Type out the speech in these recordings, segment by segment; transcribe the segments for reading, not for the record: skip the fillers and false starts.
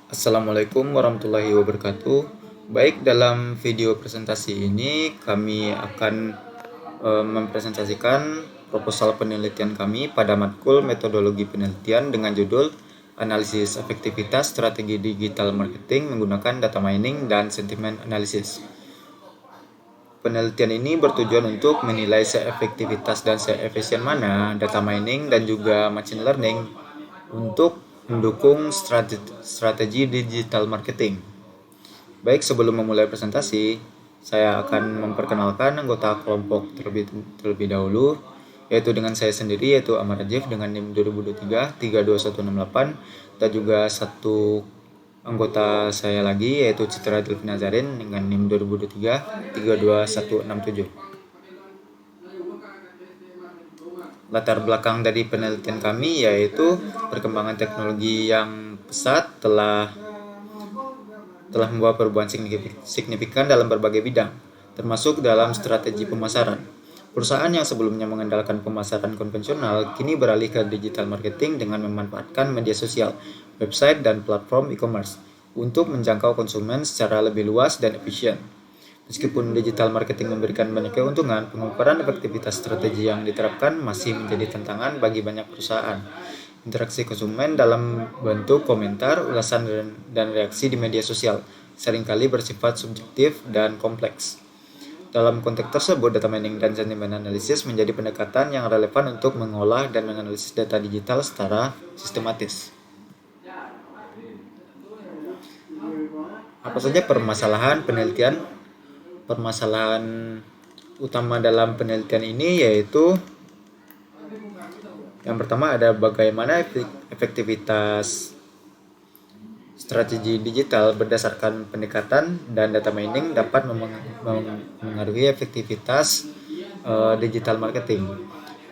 Assalamualaikum warahmatullahi wabarakatuh. Baik, dalam video presentasi ini kami akan mempresentasikan proposal penelitian kami pada matkul metodologi penelitian dengan judul Analisis Efektivitas Strategi Digital Marketing menggunakan Data Mining dan Sentiment Analysis. Penelitian ini bertujuan untuk menilai seefektivitas dan seefisien mana data mining dan juga machine learning untuk mendukung strategi digital marketing. Baik, sebelum memulai presentasi, saya akan memperkenalkan anggota kelompok terlebih dahulu, yaitu dengan saya sendiri, yaitu Amar Rajif dengan NIM 2023 32168, dan juga satu anggota saya lagi, yaitu Citra Delvin Nazarin dengan NIM 2023 32167. Latar belakang dari penelitian kami yaitu perkembangan teknologi yang pesat telah membawa perubahan signifikan dalam berbagai bidang, termasuk dalam strategi pemasaran. Perusahaan yang sebelumnya mengandalkan pemasaran konvensional kini beralih ke digital marketing dengan memanfaatkan media sosial, website, dan platform e-commerce untuk menjangkau konsumen secara lebih luas dan efisien. Meskipun digital marketing memberikan banyak keuntungan, pengukuran efektivitas strategi yang diterapkan masih menjadi tantangan bagi banyak perusahaan. Interaksi konsumen dalam bentuk komentar, ulasan, dan reaksi di media sosial seringkali bersifat subjektif dan kompleks. Dalam konteks tersebut, data mining dan sentiment analysis menjadi pendekatan yang relevan untuk mengolah dan menganalisis data digital secara sistematis. Apa saja permasalahan penelitian? Permasalahan utama dalam penelitian ini yaitu yang pertama ada bagaimana efektivitas strategi digital berdasarkan pendekatan dan data mining dapat mengaruhi efektivitas digital marketing.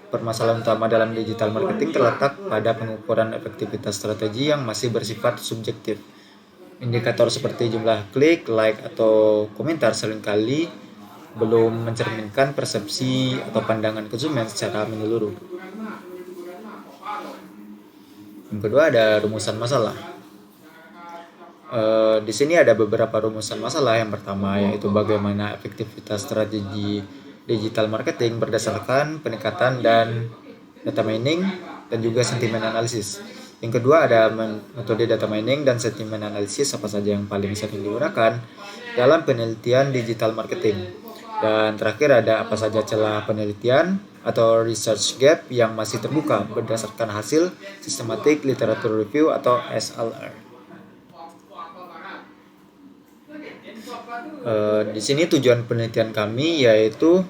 Permasalahan utama dalam digital marketing terletak pada pengukuran efektivitas strategi yang masih bersifat subjektif. Indikator seperti jumlah klik, like, atau komentar seringkali belum mencerminkan persepsi atau pandangan konsumen secara menyeluruh. Yang kedua ada rumusan masalah. Di sini ada beberapa rumusan masalah. Yang pertama yaitu bagaimana efektivitas strategi digital marketing berdasarkan pendekatan dan data mining dan juga sentiment analysis. Yang kedua ada metode data mining dan sentiment analysis apa saja yang paling sering digunakan dalam penelitian digital marketing. Dan terakhir ada apa saja celah penelitian atau research gap yang masih terbuka berdasarkan hasil systematic literature review atau SLR. Di sini tujuan penelitian kami yaitu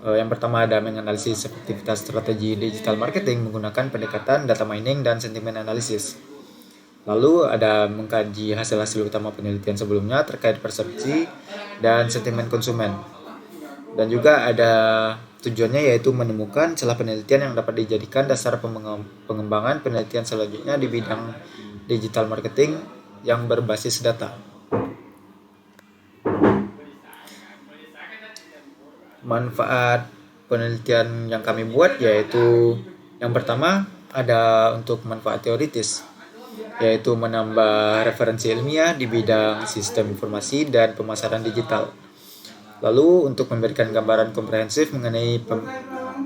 yang pertama ada menganalisis efektivitas strategi digital marketing menggunakan pendekatan data mining dan sentiment analysis. Lalu ada mengkaji hasil-hasil utama penelitian sebelumnya terkait persepsi dan sentimen konsumen. Dan juga ada tujuannya yaitu menemukan celah penelitian yang dapat dijadikan dasar pengembangan penelitian selanjutnya di bidang digital marketing yang berbasis data. Manfaat penelitian yang kami buat yaitu yang pertama ada untuk manfaat teoritis, yaitu menambah referensi ilmiah di bidang sistem informasi dan pemasaran digital. Lalu untuk memberikan gambaran komprehensif mengenai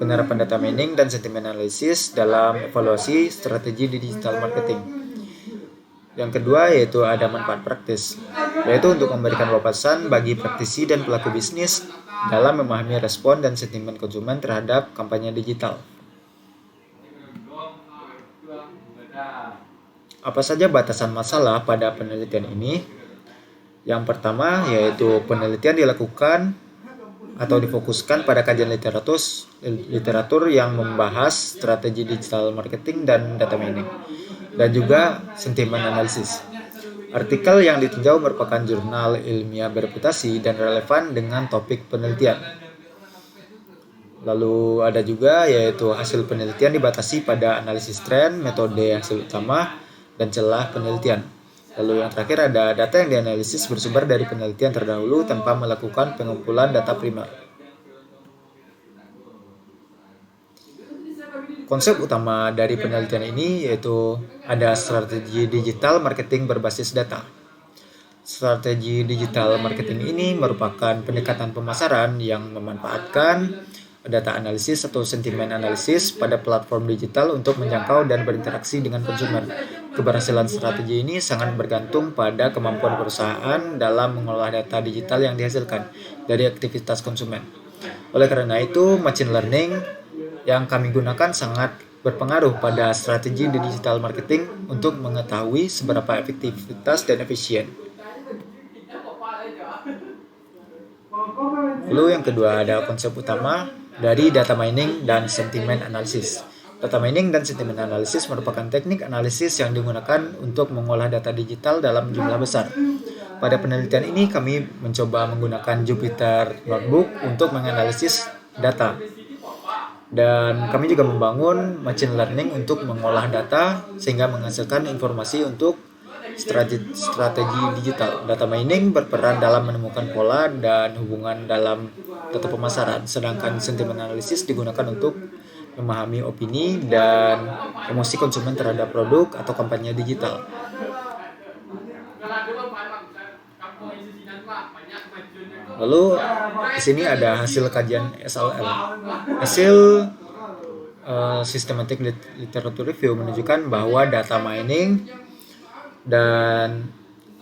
penerapan data mining dan sentiment analysis dalam evaluasi strategi digital marketing. Yang kedua yaitu ada manfaat praktis, yaitu untuk memberikan wawasan bagi praktisi dan pelaku bisnis dalam memahami respon dan sentimen konsumen terhadap kampanye digital. Apa saja batasan masalah pada penelitian ini? Yang pertama yaitu penelitian dilakukan atau difokuskan pada kajian literatur yang membahas strategi digital marketing dan data mining, dan juga sentiment analysis. Artikel yang ditinjau merupakan jurnal ilmiah bereputasi dan relevan dengan topik penelitian. Lalu ada juga yaitu hasil penelitian dibatasi pada analisis tren, metode hasil utama, dan celah penelitian. Lalu yang terakhir ada data yang dianalisis bersumber dari penelitian terdahulu tanpa melakukan pengumpulan data primer. Konsep utama dari penelitian ini yaitu ada strategi digital marketing berbasis data. Strategi digital marketing ini merupakan pendekatan pemasaran yang memanfaatkan data analisis atau sentimen analisis pada platform digital untuk menjangkau dan berinteraksi dengan konsumen. Keberhasilan strategi ini sangat bergantung pada kemampuan perusahaan dalam mengolah data digital yang dihasilkan dari aktivitas konsumen. Oleh karena itu, machine learning yang kami gunakan sangat berpengaruh pada strategi di digital marketing untuk mengetahui seberapa efektivitas dan efisien. Lalu yang kedua ada konsep utama dari data mining dan sentimen analisis. Data mining dan sentimen analisis merupakan teknik analisis yang digunakan untuk mengolah data digital dalam jumlah besar. Pada penelitian ini kami mencoba menggunakan Jupyter Notebook untuk menganalisis data. Dan kami juga membangun machine learning untuk mengolah data sehingga menghasilkan informasi untuk strategi digital. Data mining berperan dalam menemukan pola dan hubungan dalam data pemasaran, sedangkan sentimen analisis digunakan untuk memahami opini dan emosi konsumen terhadap produk atau kampanye digital. Lalu di sini ada hasil kajian SLL. Hasil Systematic Literature Review menunjukkan bahwa data mining dan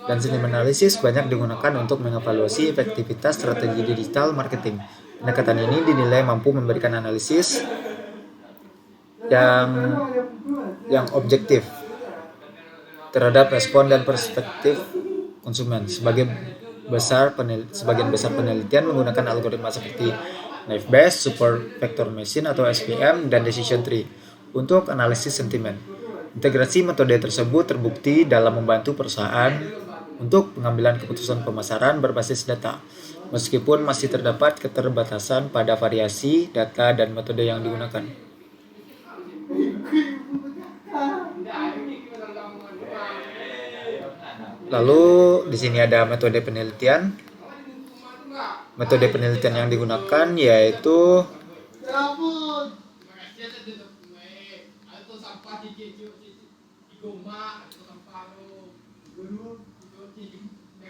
sentimen analisis banyak digunakan untuk mengevaluasi efektivitas strategi digital marketing. Pendekatan ini dinilai mampu memberikan analisis yang objektif terhadap respon dan perspektif konsumen. Sebagian besar penelitian menggunakan algoritma seperti Naive Bayes, Super Vector Machine atau SVM, dan Decision Tree untuk analisis sentimen. Integrasi metode tersebut terbukti dalam membantu perusahaan untuk pengambilan keputusan pemasaran berbasis data, meskipun masih terdapat keterbatasan pada variasi data dan metode yang digunakan. Lalu di sini ada metode penelitian. Metode penelitian yang digunakan yaitu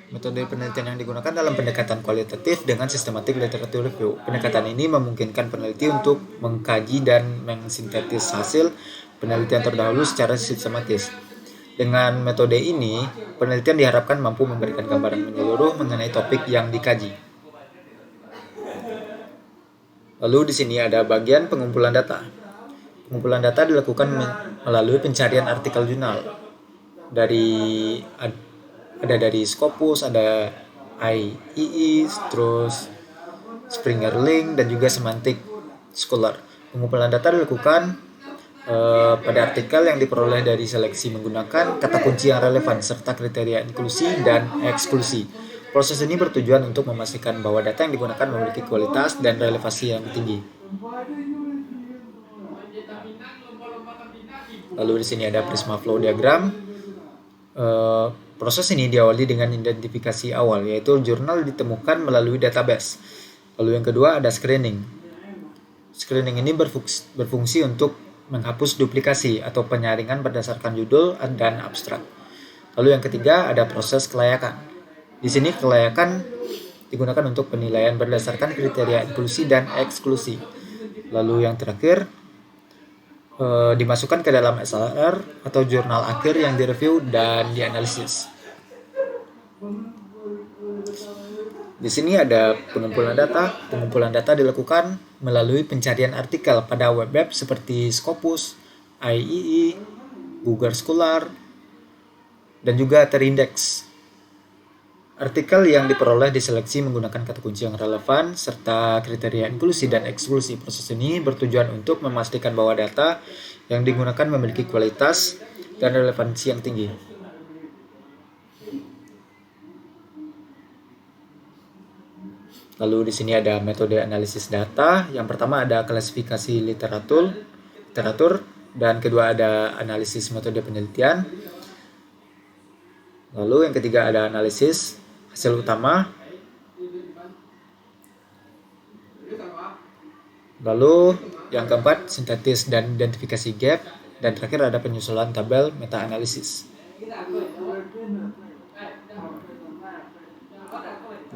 metode penelitian yang digunakan dalam pendekatan kualitatif dengan systematic literature review. Pendekatan ini memungkinkan peneliti untuk mengkaji dan mengsintetis hasil penelitian terdahulu secara sistematis. Dengan metode ini, penelitian diharapkan mampu memberikan gambaran menyeluruh mengenai topik yang dikaji. Lalu di sini ada bagian pengumpulan data. Pengumpulan data dilakukan melalui pencarian artikel jurnal. Ada dari Scopus, ada IEE, terus Springer Link, dan juga Semantic Scholar. Pengumpulan data dilakukan pada artikel yang diperoleh dari seleksi menggunakan kata kunci yang relevan serta kriteria inklusi dan eksklusi. Proses ini bertujuan untuk memastikan bahwa data yang digunakan memiliki kualitas dan relevansi yang tinggi. Lalu di sini ada Prisma Flow Diagram. Proses ini diawali dengan identifikasi awal, yaitu jurnal ditemukan melalui database. Lalu yang kedua ada screening. Screening ini berfungsi untuk menghapus duplikasi atau penyaringan berdasarkan judul dan abstrak. Lalu yang ketiga ada proses kelayakan. Di sini kelayakan digunakan untuk penilaian berdasarkan kriteria inklusi dan eksklusi. Lalu yang terakhir dimasukkan ke dalam SLR atau jurnal akhir yang direview dan dianalisis. Di sini ada pengumpulan data. Pengumpulan data dilakukan melalui pencarian artikel pada web seperti Scopus, IEE, Google Scholar, dan juga terindeks. Artikel yang diperoleh diseleksi menggunakan kata kunci yang relevan serta kriteria inklusi dan eksklusi. Proses ini bertujuan untuk memastikan bahwa data yang digunakan memiliki kualitas dan relevansi yang tinggi. Lalu di sini ada metode analisis data. Yang pertama ada klasifikasi literatur, dan kedua ada analisis metode penelitian. Lalu yang ketiga ada analisis hasil utama. Lalu Yang keempat, sintetis dan identifikasi gap. Dan terakhir ada penyusunan tabel meta-analisis.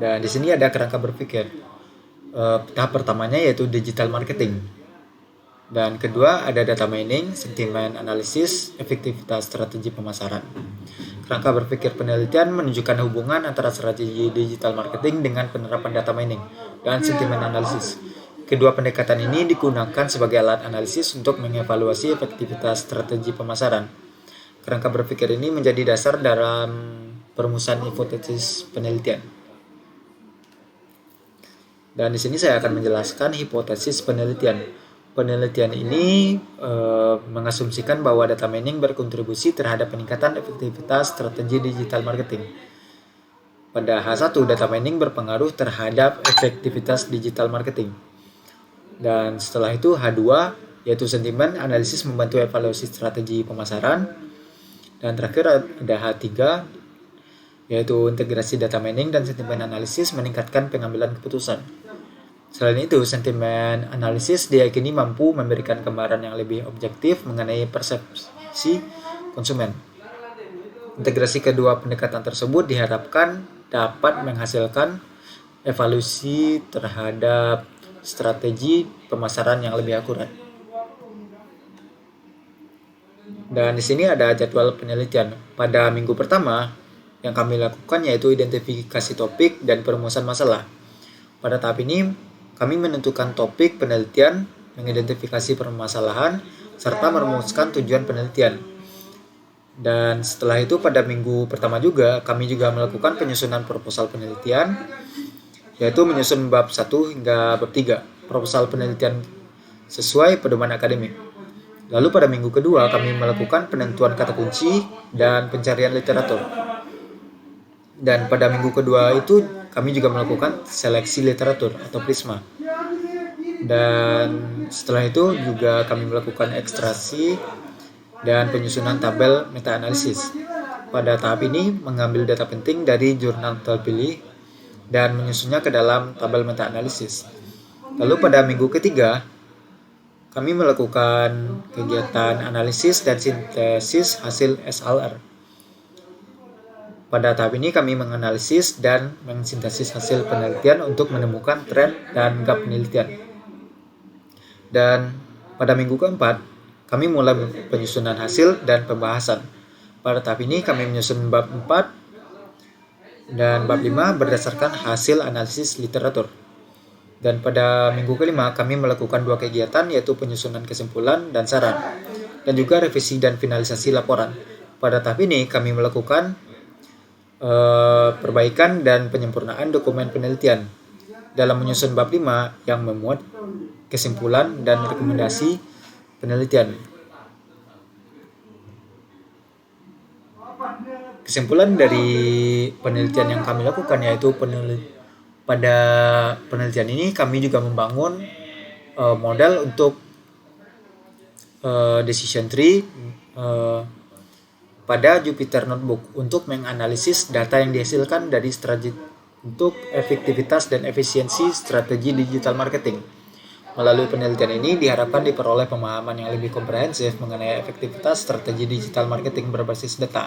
Dan di sini ada kerangka berpikir. Tahap pertamanya yaitu digital marketing. Dan kedua ada data mining, sentimen analisis, efektivitas strategi pemasaran. Kerangka berpikir penelitian menunjukkan hubungan antara strategi digital marketing dengan penerapan data mining dan sentimen analisis. Kedua pendekatan ini digunakan sebagai alat analisis untuk mengevaluasi efektivitas strategi pemasaran. Kerangka berpikir ini menjadi dasar dalam perumusan hipotesis penelitian. Dan di sini saya akan menjelaskan hipotesis penelitian. Penelitian ini mengasumsikan bahwa data mining berkontribusi terhadap peningkatan efektivitas strategi digital marketing. Pada H1, data mining berpengaruh terhadap efektivitas digital marketing. Dan setelah itu H2, yaitu sentimen analisis membantu evaluasi strategi pemasaran. Dan terakhir ada H3, yaitu integrasi data mining dan sentimen analisis meningkatkan pengambilan keputusan. Selain itu, sentimen analisis diyakini mampu memberikan gambaran yang lebih objektif mengenai persepsi konsumen. Integrasi kedua pendekatan tersebut diharapkan dapat menghasilkan evaluasi terhadap strategi pemasaran yang lebih akurat. Dan di sini ada jadwal penelitian. Pada minggu pertama, yang kami lakukan yaitu identifikasi topik dan perumusan masalah. Pada tahap ini, kami menentukan topik penelitian, mengidentifikasi permasalahan, serta merumuskan tujuan penelitian. Dan setelah itu pada minggu pertama juga, kami juga melakukan penyusunan proposal penelitian, yaitu menyusun bab 1 hingga bab 3, proposal penelitian sesuai pedoman akademik. Lalu pada minggu kedua, kami melakukan penentuan kata kunci dan pencarian literatur. Dan pada minggu kedua itu, kami juga melakukan seleksi literatur atau prisma. Dan setelah itu juga kami melakukan ekstraksi dan penyusunan tabel meta-analisis. Pada tahap ini mengambil data penting dari jurnal terpilih dan menyusunnya ke dalam tabel meta-analisis. Lalu pada minggu ketiga, kami melakukan kegiatan analisis dan sintesis hasil SLR. Pada tahap ini kami menganalisis dan mensintesis hasil penelitian untuk menemukan tren dan gap penelitian. Dan pada minggu keempat, kami mulai penyusunan hasil dan pembahasan. Pada tahap ini kami menyusun bab 4 dan bab 5 berdasarkan hasil analisis literatur. Dan pada minggu kelima kami melakukan 2 kegiatan yaitu penyusunan kesimpulan dan saran, dan juga revisi dan finalisasi laporan. Pada tahap ini kami melakukan perbaikan dan penyempurnaan dokumen penelitian dalam menyusun bab 5 yang memuat kesimpulan dan rekomendasi penelitian. Kesimpulan dari penelitian yang kami lakukan yaitu pada penelitian ini kami juga membangun model untuk decision tree pada Jupyter Notebook untuk menganalisis data yang dihasilkan dari strategi untuk efektivitas dan efisiensi strategi digital marketing. Melalui penelitian ini diharapkan diperoleh pemahaman yang lebih komprehensif mengenai efektivitas strategi digital marketing berbasis data.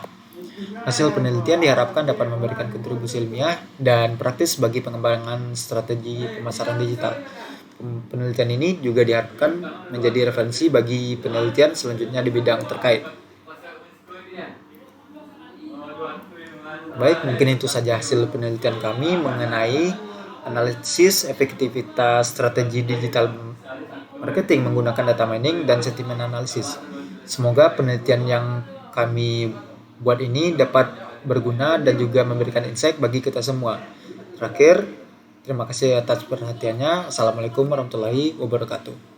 Hasil penelitian diharapkan dapat memberikan kontribusi ilmiah dan praktis bagi pengembangan strategi pemasaran digital. Penelitian ini juga diharapkan menjadi referensi bagi penelitian selanjutnya di bidang terkait. Baik, mungkin itu saja hasil penelitian kami mengenai analisis efektivitas strategi digital marketing menggunakan data mining dan sentimen analisis. Semoga penelitian yang kami buat ini dapat berguna dan juga memberikan insight bagi kita semua. Terakhir, terima kasih atas perhatiannya. Assalamualaikum warahmatullahi wabarakatuh.